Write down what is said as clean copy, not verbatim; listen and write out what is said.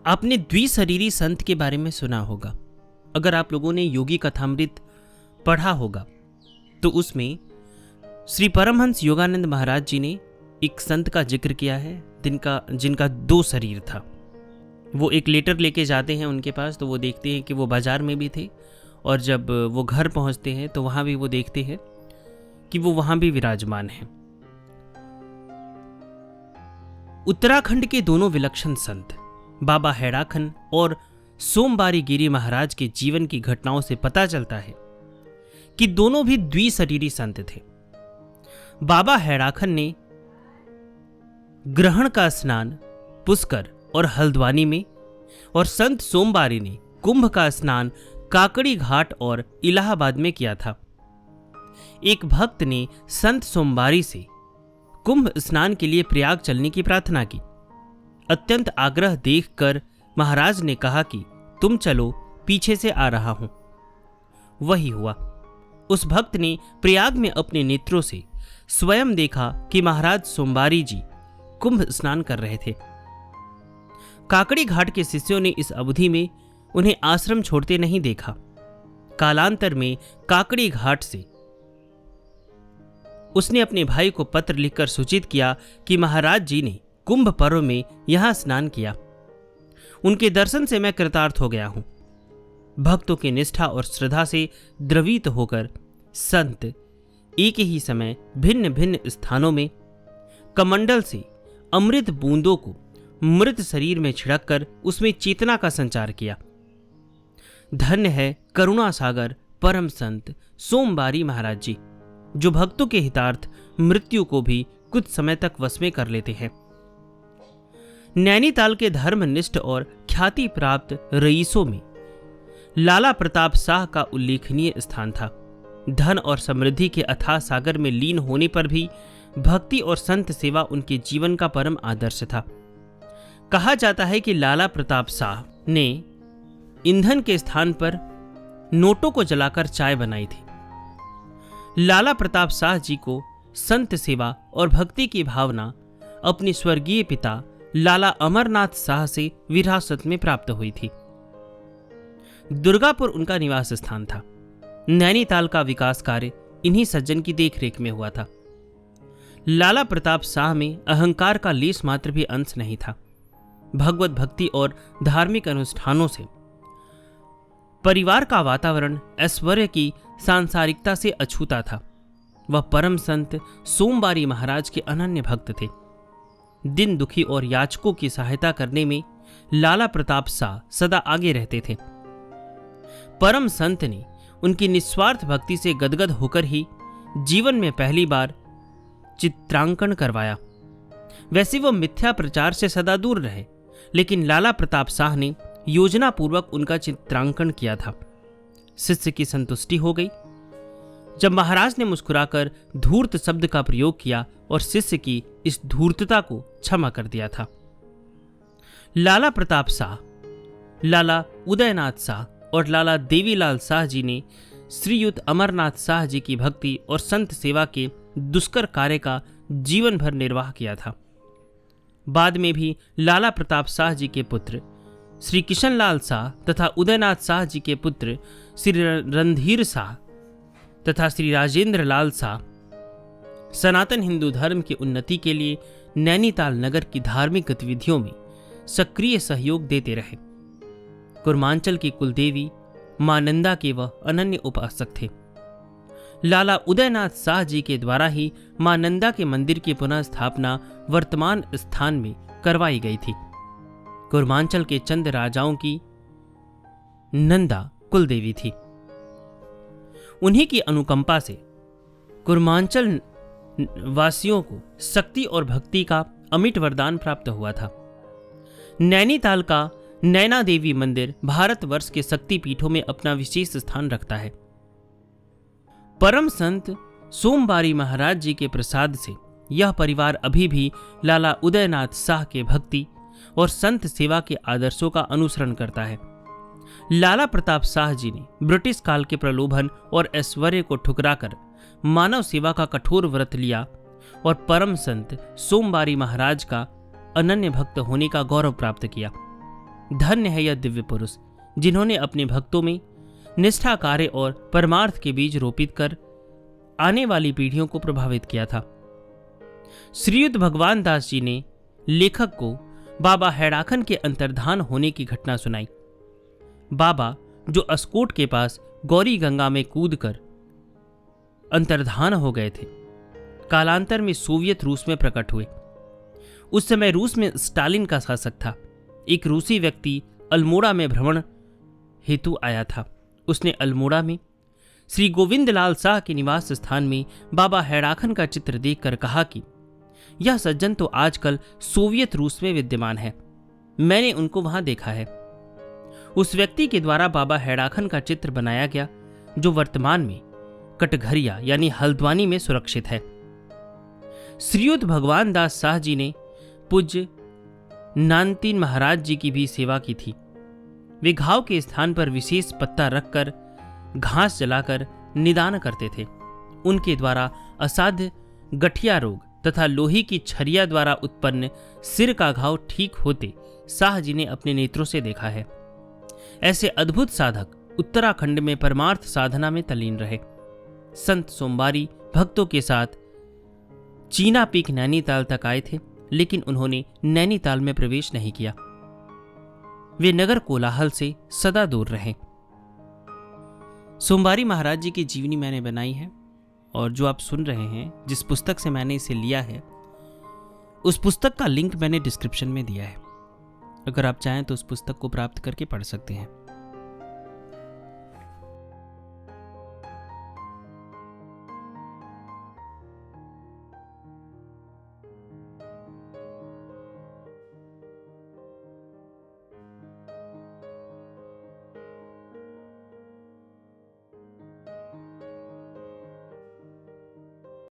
आपने द्विशरीरी संत के बारे में सुना होगा। अगर आप लोगों ने योगी कथामृत पढ़ा होगा तो उसमें श्री परमहंस योगानंद महाराज जी ने एक संत का जिक्र किया है जिनका 2 शरीर था। वो एक लेटर लेके जाते हैं उनके पास, तो वो देखते हैं कि वो बाजार में भी थे, और जब वो घर पहुंचते हैं तो वहां भी वो देखते हैं कि वो वहां भी विराजमान हैं। उत्तराखंड के दोनों विलक्षण संत बाबा हैड़ाखन और सोमबारी गिरी महाराज के जीवन की घटनाओं से पता चलता है कि दोनों भी द्विशरीरी संत थे। बाबा हैड़ाखन ने ग्रहण का स्नान पुष्कर और हल्द्वानी में, और संत सोमबारी ने कुंभ का स्नान काकड़ी घाट और इलाहाबाद में किया था। एक भक्त ने संत सोमबारी से कुंभ स्नान के लिए प्रयाग चलने की प्रार्थना की। अत्यंत आग्रह देखकर महाराज ने कहा कि तुम चलो, पीछे से आ रहा हूं। वही हुआ। उस भक्त ने प्रयाग में अपने नेत्रों से स्वयं देखा कि महाराज सोमबारी जी कुंभ स्नान कर रहे थे। काकड़ी घाट के शिष्यों ने इस अवधि में उन्हें आश्रम छोड़ते नहीं देखा। कालांतर में काकड़ी घाट से उसने अपने भाई को पत्र लिखकर सूचित किया कि महाराज जी ने कुंभ पर्व में यहां स्नान किया। उनके दर्शन से मैं कृतार्थ हो गया हूं। भक्तों की निष्ठा और श्रद्धा से द्रवित होकर संत एक ही समय भिन्न भिन्न स्थानों में कमंडल से अमृत बूंदों को मृत शरीर में छिड़ककर उसमें चेतना का संचार किया। धन्य है करुणा सागर परम संत सोमबारी महाराज जी, जो भक्तों के हितार्थ मृत्यु को भी कुछ समय तक वश में कर लेते हैं। नैनीताल के धर्मनिष्ठ और ख्याति प्राप्त रईसों में लाला प्रताप शाह का उल्लेखनीय स्थान था। धन और समृद्धि के अथाह सागर में लीन होने पर भी भक्ति और संत सेवा उनके जीवन का परम आदर्श था। कहा जाता है कि लाला प्रताप शाह ने ईंधन के स्थान पर नोटों को जलाकर चाय बनाई थी। लाला प्रताप शाह जी को संत सेवा और भक्ति की भावना अपने स्वर्गीय पिता लाला अमरनाथ शाह से विरासत में प्राप्त हुई थी। दुर्गापुर उनका निवास स्थान था। नैनीताल का विकास कार्य इन्हीं सज्जन की देखरेख में हुआ था। लाला प्रताप शाह में अहंकार का लेश मात्र भी अंश नहीं था। भगवत भक्ति और धार्मिक अनुष्ठानों से परिवार का वातावरण ऐश्वर्य की सांसारिकता से अछूता था। वह परम संत सोमबारी महाराज के अनन्य भक्त थे। दिन दुखी और याचकों की सहायता करने में लाला प्रताप शाह सदा आगे रहते थे। परम संत ने उनकी निस्वार्थ भक्ति से गदगद होकर ही जीवन में पहली बार चित्रांकन करवाया। वैसे वो मिथ्या प्रचार से सदा दूर रहे, लेकिन लाला प्रताप शाह ने योजना पूर्वक उनका चित्रांकन किया था। शिष्य की संतुष्टि हो गई जब महाराज ने मुस्कुराकर धूर्त शब्द का प्रयोग किया और शिष्य की इस धूर्तता को क्षमा कर दिया था। लाला प्रताप शाह, लाला उदयनाथ शाह और लाला देवीलाल शाह जी ने श्रीयुत अमरनाथ शाह जी की भक्ति और संत सेवा के दुष्कर कार्य का जीवन भर निर्वाह किया था। बाद में भी लाला प्रताप शाह जी के पुत्र श्री किशनलाल शाह तथा उदयनाथ शाह जी के पुत्र श्री रणधीर शाह तथा श्री राजेंद्र लाल शाह सनातन हिंदू धर्म की उन्नति के लिए नैनीताल नगर की धार्मिक गतिविधियों में सक्रिय सहयोग देते रहे। कुर्मांचल की कुलदेवी मां नंदा के वह अनन्य उपासक थे। लाला उदयनाथ शाह जी के द्वारा ही मां नंदा के मंदिर की पुनः स्थापना वर्तमान स्थान में करवाई गई थी। कुर्मांचल के चंद राजाओं की नंदा कुलदेवी थी। उन्हीं की अनुकंपा से कुर्मांचल वासियों को शक्ति और भक्ति का अमिट वरदान प्राप्त हुआ था। नैनीताल का नैना देवी मंदिर भारतवर्ष के शक्ति पीठों में अपना विशेष स्थान रखता है। परम संत सोमबारी महाराज जी के प्रसाद से यह परिवार अभी भी लाला उदयनाथ शाह के भक्ति और संत सेवा के आदर्शों का अनुसरण करता है। लाला प्रताप शाह जी ने ब्रिटिश काल के प्रलोभन और ऐश्वर्य को ठुकराकर मानव सेवा का कठोर व्रत लिया और परम संत सोमबारी महाराज का अनन्य भक्त होने का गौरव प्राप्त किया। धन्य है यह दिव्य पुरुष जिन्होंने अपने भक्तों में निष्ठा, कार्य और परमार्थ के बीज रोपित कर आने वाली पीढ़ियों को प्रभावित किया था। श्रीयुत भगवान दास जी ने लेखक को बाबा हैड़ाखन के अंतर्धान होने की घटना सुनाई। बाबा, जो अस्कोट के पास गौरी गंगा में कूदकर अंतर्धान हो गए थे, कालांतर में सोवियत रूस में प्रकट हुए। उस समय रूस में स्टालिन का शासक था। एक रूसी व्यक्ति अल्मोड़ा में भ्रमण हेतु आया था। उसने अल्मोड़ा में श्री गोविंदलाल शाह के निवास स्थान में बाबा हैड़ाखन का चित्र देखकर कहा कि यह सज्जन तो आजकल सोवियत रूस में विद्यमान है, मैंने उनको वहां देखा है। उस व्यक्ति के द्वारा बाबा हैड़ाखन का चित्र बनाया गया, जो वर्तमान में कटघरिया यानी हल्द्वानी में सुरक्षित है। श्रीयुत भगवान दास शाह जी ने पूज्य नानतीन महाराज जी की भी सेवा की थी। वे घाव के स्थान पर विशेष पत्ता रखकर घास जलाकर निदान करते थे। उनके द्वारा असाध्य गठिया रोग तथा लोहे की छरिया द्वारा उत्पन्न सिर का घाव ठीक होते शाह जी ने अपने नेत्रों से देखा है। ऐसे अद्भुत साधक उत्तराखंड में परमार्थ साधना में तल्लीन रहे। संत सोमवारी भक्तों के साथ चीना पीक नैनीताल तक आए थे, लेकिन उन्होंने नैनीताल में प्रवेश नहीं किया। वे नगर कोलाहल से सदा दूर रहे। सोमवारी महाराज जी की जीवनी मैंने बनाई है, और जो आप सुन रहे हैं, जिस पुस्तक से मैंने इसे लिया है, उस पुस्तक का लिंक मैंने डिस्क्रिप्शन में दिया है। अगर आप चाहें तो उस पुस्तक को प्राप्त करके पढ़ सकते हैं।